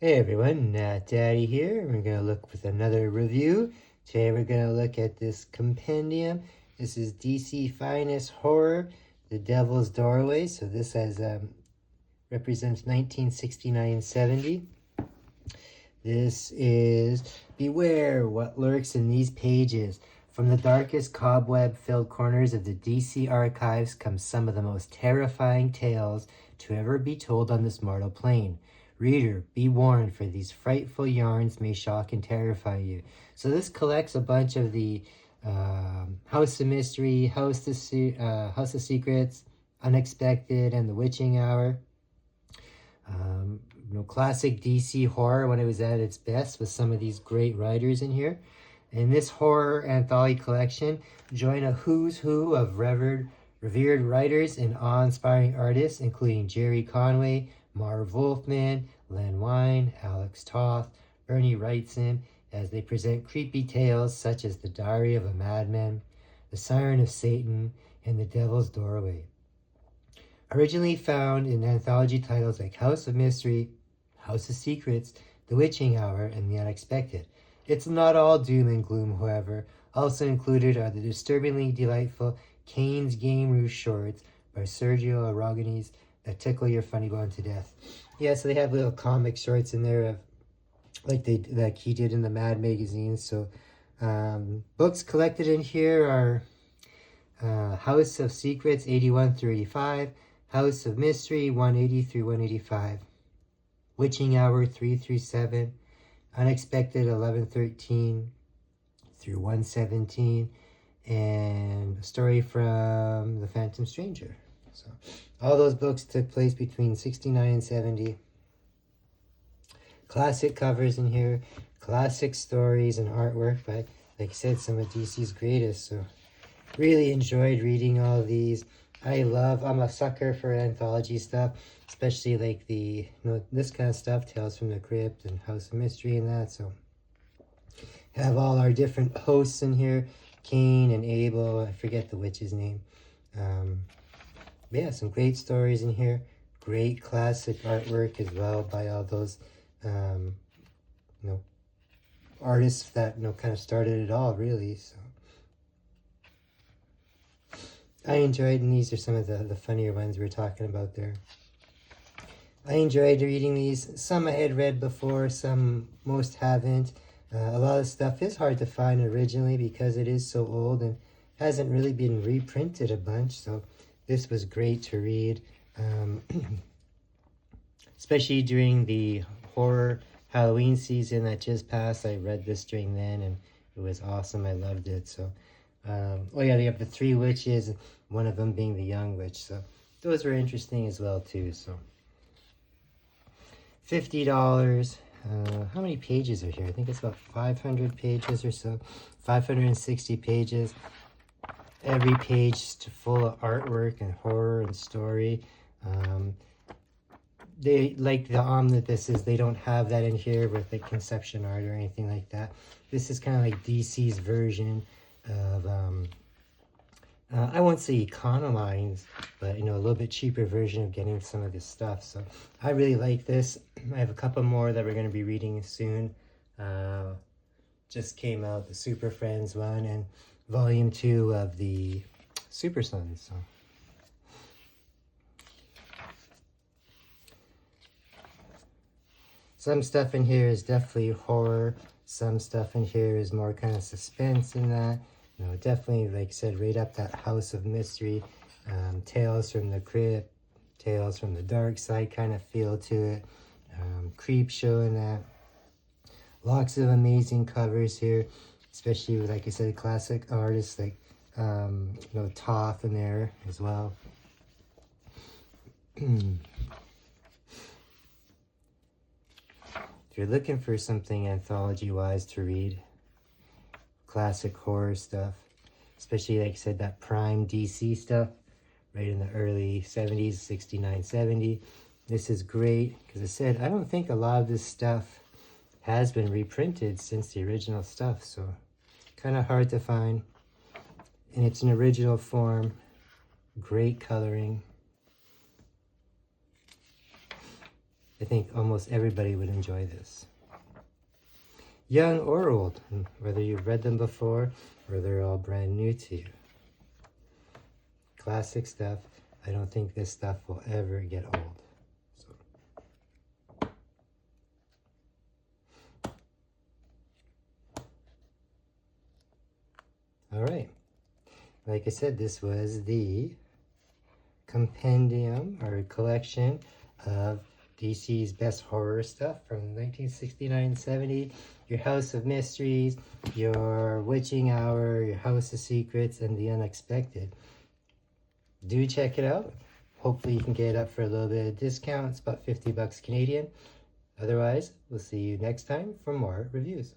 Hey everyone, Daddy here. We're going to look with another review. Today we're going to look at this compendium. This is DC Finest Horror, The Devil's Doorway. So this has represents 1969-70. This is Beware What Lurks in These Pages. From the darkest cobweb-filled corners of the DC archives come some of the most terrifying tales to ever be told on this mortal plane. Reader, be warned, for these frightful yarns may shock and terrify you. So this collects a bunch of the House of Mystery, House of Secrets, Unexpected, and The Witching Hour. Classic DC horror when it was at its best, with some of these great writers in here. In this horror anthology collection, join a who's who of revered writers and awe-inspiring artists, including Jerry Conway, Marv Wolfman, Len Wein, Alex Toth, Bernie Wrightson, as they present creepy tales such as The Diary of a Madman, The Siren of Satan, and The Devil's Doorway. Originally found in anthology titles like House of Mystery, House of Secrets, The Witching Hour, and The Unexpected. It's not all doom and gloom, however. Also included are the disturbingly delightful Kane's Game Roost shorts by Sergio Aragonés that tickle your funny bone to death. Yeah, so they have little comic shorts in there of like he did in the Mad magazine. So books collected in here are House of Secrets 81 through 85, House of Mystery 180 through 185, Witching Hour 3 through 7, Unexpected 1113 through 117, and a story from The Phantom Stranger. So all those books took place between 69 and 70. Classic covers in here, classic stories and artwork by, like I said, some of DC's greatest. So really enjoyed reading all of these. I'm a sucker for anthology stuff, especially like this kind of stuff, Tales from the Crypt and House of Mystery and that. So have all our different hosts in here, Cain and Abel, I forget the witch's name. Yeah, some great stories in here. Great classic artwork as well by all those artists that kind of started it all, really. So I enjoyed, and these are some of the funnier ones we were talking about there. I enjoyed reading these. Some I had read before, most haven't. A lot of stuff is hard to find originally because it is so old and hasn't really been reprinted a bunch. So this was great to read, especially during the horror Halloween season that just passed. I read this during then, and it was awesome. I loved it. So, they have the three witches, one of them being the young witch. So those were interesting as well too. So $50. How many pages are here? I think it's about 500 pages or so. 560 pages. Every page full of artwork and horror and story. They like the omnibuses, they don't have that in here with the conception art or anything like that. This is kind of like DC's version of I won't say economized, but a little bit cheaper version of getting some of this stuff. So I really like this. I have a couple more that we're going to be reading soon. Just came out, the Super Friends one and volume 2 of the Super Sons. So some stuff in here is definitely horror. Some stuff in here is more kind of suspense in that. Definitely, like I said, right up that House of Mystery, Tales from the Crypt, Tales from the Dark Side kind of feel to it. Creep Show in that. Lots of amazing covers here, especially with, like I said, classic artists like Toth in there as well. If you're looking for something anthology-wise to read, classic horror stuff, especially, like I said, that prime DC stuff, right in the early 70s, 69, 70. This is great, because I said, I don't think a lot of this stuff has been reprinted since the original stuff, so kind of hard to find. And it's an original form, great coloring. I think almost everybody would enjoy this. Young or old, whether you've read them before or they're all brand new to you. Classic stuff. I don't think this stuff will ever get old. All right. Like I said, this was the compendium or collection of DC's best horror stuff from 1969-70. Your House of Mysteries, your Witching Hour, your House of Secrets, and the Unexpected. Do check it out. Hopefully you can get it up for a little bit of discount. It's about $50 Canadian. Otherwise, we'll see you next time for more reviews.